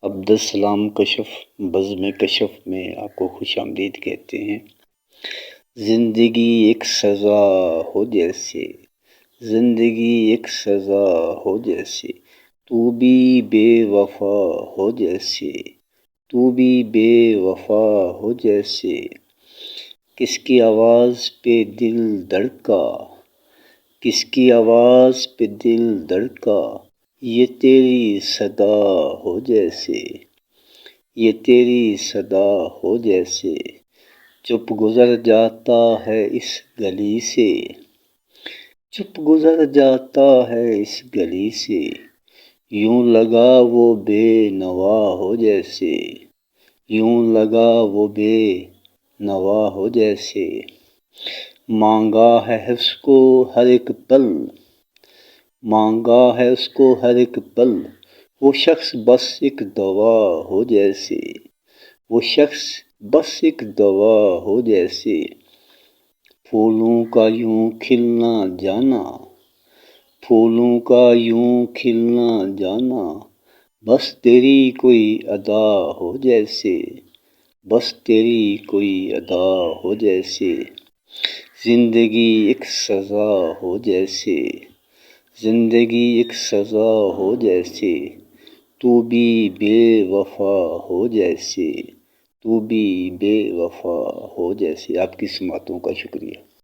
عبدالسلام کشف بزم کشف میں آپ کو خوش آمدید کہتے ہیں۔ زندگی ایک سزا ہو جیسے، زندگی ایک سزا ہو جیسے، تو بھی بے وفا ہو جیسے، تو بھی بے وفا ہو جیسے، کس کی آواز پہ دل دھڑکا، کس کی آواز پہ دل دھڑکا، یہ تیری صدا ہو جیسے، یہ تیری صدا ہو جیسے، چپ گزر جاتا ہے اس گلی سے، چپ گزر جاتا ہے اس گلی سے، یوں لگا وہ بے نوا ہو جیسے، یوں لگا وہ بے نوا ہو جیسے، مانگا ہے اس کو ہر ایک پل، مانگا ہے اس کو ہر ایک پل، وہ شخص بس ایک دوا ہو جیسے، وہ شخص بس ایک دوا ہو جیسے، پھولوں کا یوں کھلنا جانا، پھولوں کا یوں کھلنا جانا، بس تیری کوئی ادا ہو جیسے، بس تیری کوئی ادا ہو جیسے، زندگی ایک سزا ہو جیسے، زندگی ایک سزا ہو جیسے، تو بھی بے وفا ہو جیسے، تو بھی بے وفا ہو جیسے۔ آپ کی سماعتوں کا شکریہ۔